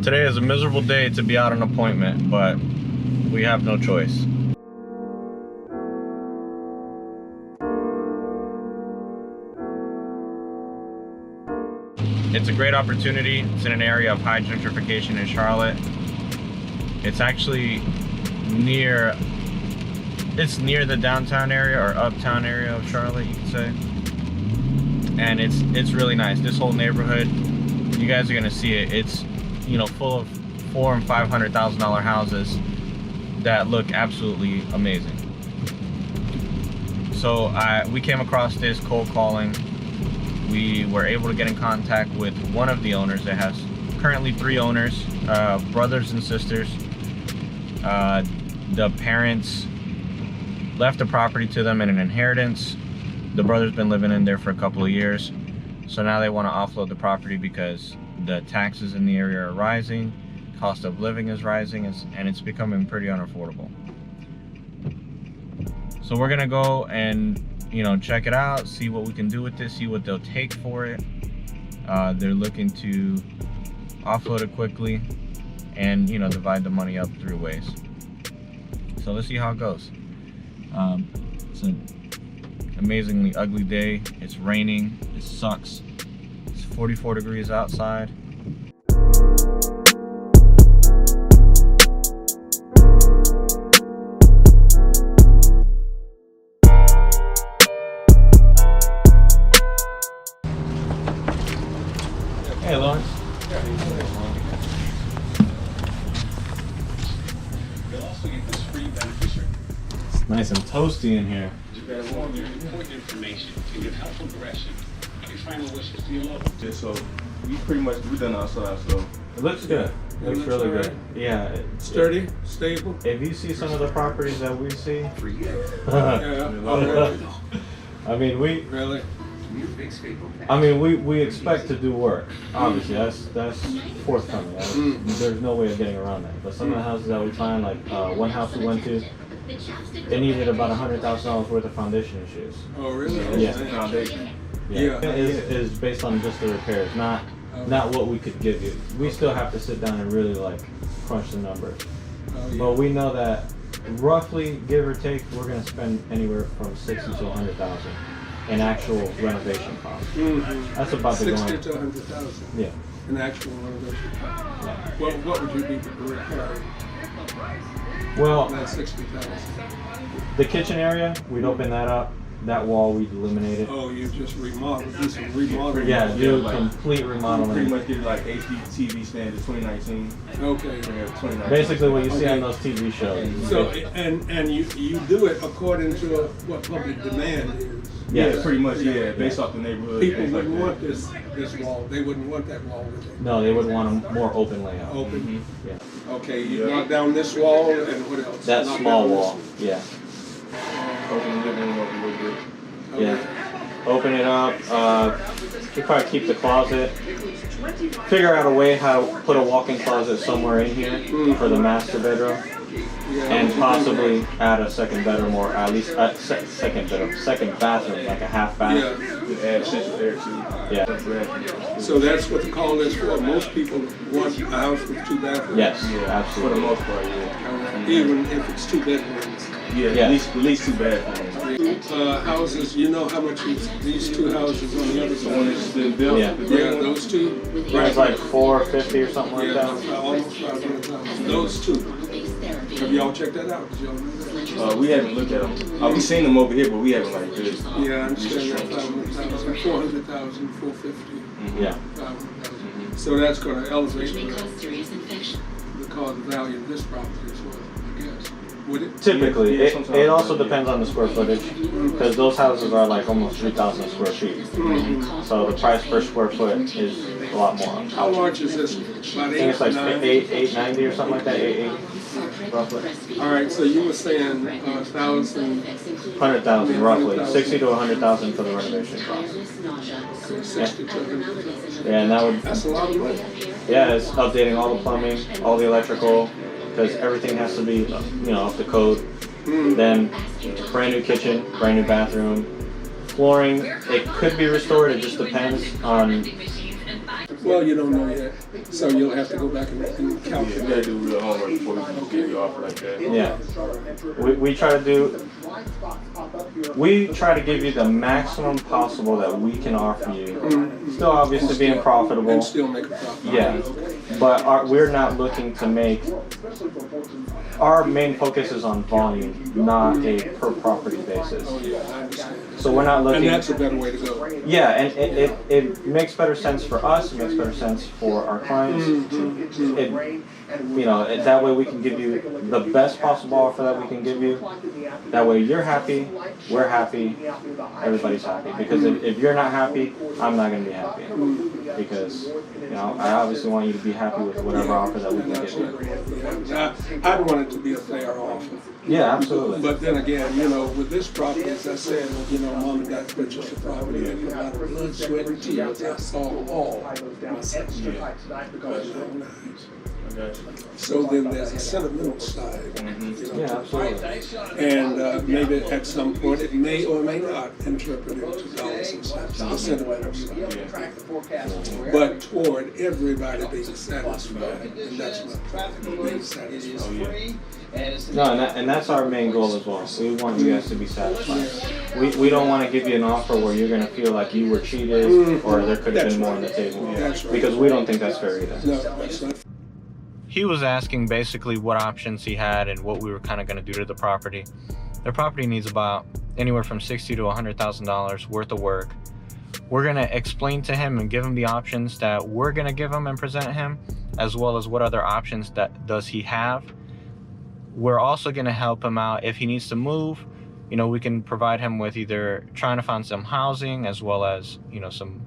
Today is a miserable day to be out on appointment, but we have no choice. It's a great opportunity. It's in an area of high gentrification in Charlotte. It's actually near the downtown area or uptown area of Charlotte, you could say. And it's really nice. This whole neighborhood, you guys are gonna see it. It's, you know, full of $400,000 and $500,000 houses that look absolutely amazing. So we came across this cold calling. We were able to get in contact with one of the owners. It has currently 3 owners, brothers and sisters. The parents left the property to them in an inheritance. The brother's been living in there for a couple of years. So now they want to offload the property because the taxes in the area are rising, cost of living is rising, and it's becoming pretty unaffordable. So we're gonna go and, you know, check it out, see what we can do with this, see what they'll take for it. They're looking to offload it quickly and, you know, divide the money up 3 ways. So let's see how it goes. It's an amazingly ugly day. It's raining. It sucks. It's 44 degrees outside. Hey, Lawrence. You'll also get this free beneficiary. It's nice and toasty in here. Your important information and your helpful direction. Your final wishes to your loved ones. Yeah, so we done outside, so It looks good. It looks really good. Yeah. Sturdy, stable. If you see some of the properties that we see, Yeah. Really? I mean, Really? we expect to do work. Obviously, that's forthcoming. There's no way of getting around that. But some of the houses that we find, like one house we went to, it needed about $100,000 worth of foundation issues. Oh, really? Yeah. Yeah. Is based on just the repairs, not what we could give you. We still have to sit down and really like crunch the numbers. Oh, yeah. But we know that roughly, give or take, we're going to spend anywhere from $60,000 to $100,000 in actual renovation costs. Mm-hmm. That's about the 60 going. to 100,000. Yeah. An actual renovation. Yeah. What would you be requiring? Well, That 60,000. the kitchen area, we'd open that up. That wall, we'd eliminate it. Oh, you just remodeled, do some remodeling. Yeah, do like complete pretty remodeling. much get like HD TV standard 2019. Okay. Yeah, 2019. Basically, what you see Okay. on those TV shows. So, and you do it according to what public demand is. Yes. Yeah, pretty much. Yeah, based off the neighborhood. People things wouldn't like want this wall. They wouldn't want that wall, would they? No, they would want a more open layout. Open. Yeah. Okay, you knock down this wall and what else? That Knock small down this wall. Yeah. Open the living room up a little bit. Yeah. Open it up. You probably keep the closet. Figure out a way how to put a walk-in closet somewhere in here for the master bedroom, and possibly add a second bedroom or at least a second bathroom, like a half bath. Yeah. You can add central air too. Yeah. So that's what the call is for. Most people want a house with 2 bathrooms. Yes. For the Absolutely. most part, yeah. Even if it's 2 bedrooms. Yeah, Yes. at least 2 bathrooms. Houses, you know how much these 2 houses on the other The one that's side? been built. Yeah. The Yeah, green one. those 2. It's like $450 or something like Yeah, that. almost 500,000. Those 2. Have y'all checked that out? Did y'all know that? We haven't looked at them. We seen them over here, but we haven't like really. Yeah, I understand that. 500,000, 400,000, 450. Yeah. 500,000. So that's going to elevate the value of this property as well, I guess. Would it? Typically, Yeah, it sometimes, also yeah. depends on the square footage, because those houses are like almost 3,000 square feet. So the price per square foot is a lot more. How large is this? About I think it's like 9? 890 or something like that. 880, roughly. All right, so you were saying 1,000, 100,000 roughly. 60 to 100,000 for the renovation cost. 60 to 100,000. Yeah, and that would. That's a lot of money. Yeah, it's updating all the plumbing, all the electrical, because everything has to be, up to code. Then brand new kitchen, brand new bathroom, flooring. It could be restored. It just depends on Well, you don't know yet, so you'll have to go back and Yeah, we calculate. gotta do real homework before we can give you an offer like that. Yeah. We try to give you the maximum possible that we can offer you. Still obviously being profitable. And still make a profit. Yeah. But we're not looking to make, our main focus is on volume, not a per property basis. Oh, yeah, I understand. So we're not looking. And that's a better way to go. Yeah, and it makes better sense for us, it makes better sense for our clients. That way we can give you the best possible offer that we can give you. That way you're happy, we're happy, everybody's happy. Because if you're not happy, I'm not going to be happy. Because, I obviously want you to be happy with whatever offer that we can give you. I'd want it to be a fair offer. Yeah, absolutely. But then again, with this property, as I said, mom and dad purchased the property and a lot of blood, sweat, and tears. I saw all myself. Because they're nice. So then there's a sentimental side. Yeah, absolutely. And maybe at some point it may or may not interpret into dollars and cents, the sentimental side. But toward everybody being satisfied, and that's what being satisfied. No, and that's our main goal as well. We want you guys to be satisfied. We don't want to give you an offer where you're going to feel like you were cheated or there could have been more on the table. Because we don't think that's fair either. No, that's not. He was asking basically what options he had and what we were kind of going to do to the property. The property needs about anywhere from $60,000 to $100,000 worth of work. We're going to explain to him and give him the options that we're going to give him and present him, as well as what other options does he have. We're also going to help him out if he needs to move. We can provide him with either trying to find some housing, as well as some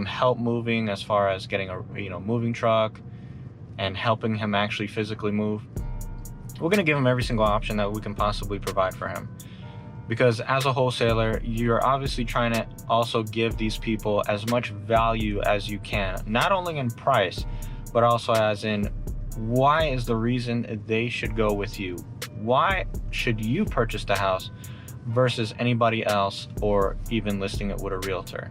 help moving, as far as getting a moving truck and helping him actually physically move. We're going to give him every single option that we can possibly provide for him. Because as a wholesaler, you're obviously trying to also give these people as much value as you can, not only in price, but also as in why is the reason they should go with you? Why should you purchase the house versus anybody else, or even listing it with a realtor?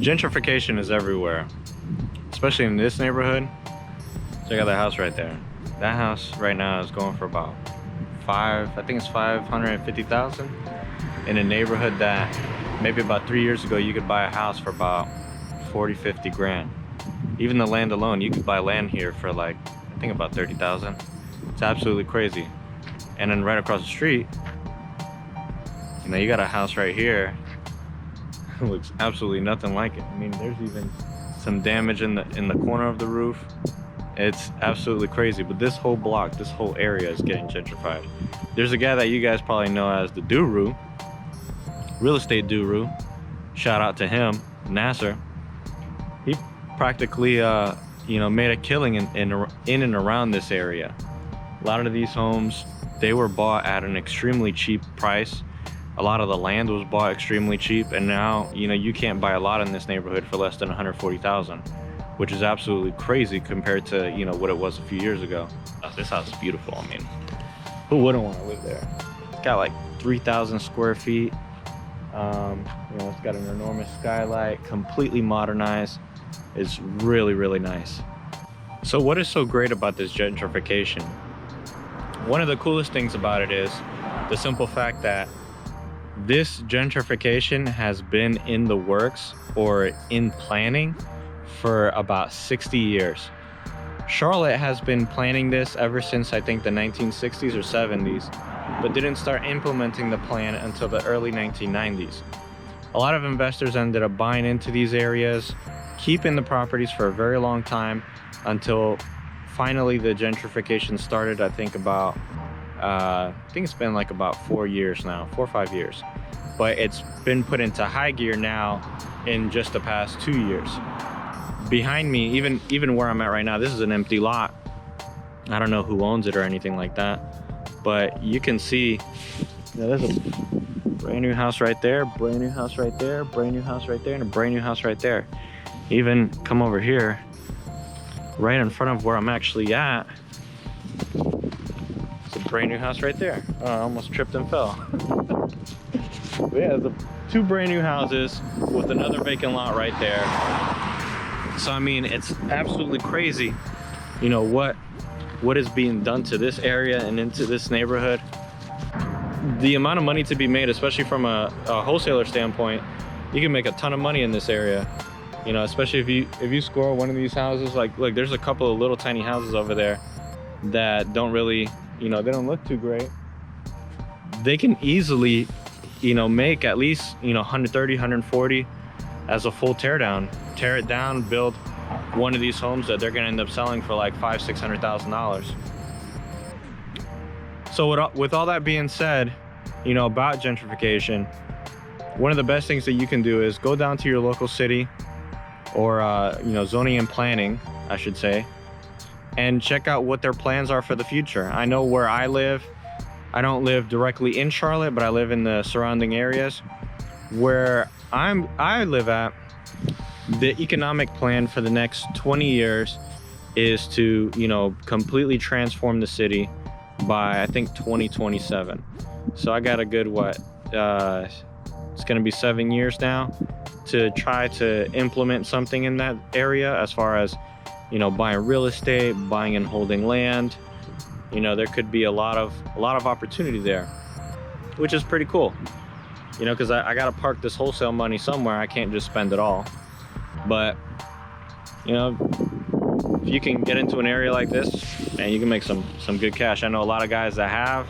Gentrification is everywhere, especially in this neighborhood. Check out that house right there. That house right now is going for about $550,000 in a neighborhood that maybe about 3 years ago you could buy a house for about 40-50 grand. Even the land alone, you could buy land here for like, I think about 30,000. It's absolutely crazy. And then right across the street, you got a house right here. It looks absolutely nothing like it. I mean, there's even some damage in the corner of the roof. It's absolutely crazy. But this whole block, this whole area is getting gentrified. There's a guy that you guys probably know as the Guru, real estate guru. Shout out to him, Nasser. He practically, made a killing in and around this area. A lot of these homes, they were bought at an extremely cheap price. A lot of the land was bought extremely cheap, and now you can't buy a lot in this neighborhood for less than $140,000, which is absolutely crazy compared to what it was a few years ago. This house is beautiful. I mean, who wouldn't want to live there? It's got like 3,000 square feet. It's got an enormous skylight, completely modernized. It's really, really nice. So what is so great about this gentrification? One of the coolest things about it is the simple fact that this gentrification has been in the works or in planning for about 60 years. Charlotte has been planning this ever since I think the 1960s or 70s, but didn't start implementing the plan until the early 1990s. A lot of investors ended up buying into these areas, keeping the properties for a very long time, until finally the gentrification started, I think about I think it's been like about 4 years now, 4 or 5 years. But it's been put into high gear now in just the past 2 years. Behind me, even where I'm at right now, this is an empty lot. I don't know who owns it or anything like that, but you can see, there's a brand new house right there, brand new house right there, brand new house right there, and a brand new house right there. Even come over here, right in front of where I'm actually at, it's a brand new house right there. Oh, I almost tripped and fell. But yeah, the 2 brand new houses with another vacant lot right there. So I mean, it's absolutely crazy, you know, what is being done to this area and into this neighborhood. The amount of money to be made, especially from a wholesaler standpoint, you can make a ton of money in this area. You know, especially if you score one of these houses, like look, there's a couple of little tiny houses over there that don't really, you know, they don't look too great. They can easily, you know, make at least, you know, 130, 140 as a full tear down. Tear it down, build one of these homes that they're gonna end up selling for like $500,000-$600,000. So with all that being said, you know, about gentrification, one of the best things that you can do is go down to your local city or, you know, zoning and planning, I should say, and check out what their plans are for the future. I know where I live, I don't live directly in Charlotte, but I live in the surrounding areas. Where I live at, the economic plan for the next 20 years is to, you know, completely transform the city by, I think, 2027. So I got a good, it's gonna be 7 years now to try to implement something in that area, as far as, you know, buying real estate, buying and holding land. You know, there could be a lot of opportunity there, which is pretty cool. You know, because I gotta park this wholesale money somewhere. I can't just spend it all. But, you know, if you can get into an area like this, and you can make some good cash. I know a lot of guys that have.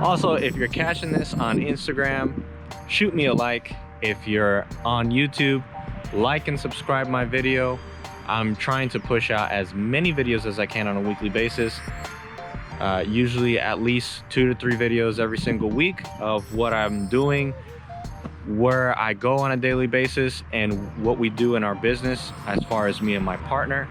Also, if you're catching this on Instagram, shoot me a like. If you're on YouTube, like and subscribe my video. I'm trying to push out as many videos as I can on a weekly basis. Usually at least 2 to 3 videos every single week of what I'm doing, where I go on a daily basis, and what we do in our business as far as me and my partner.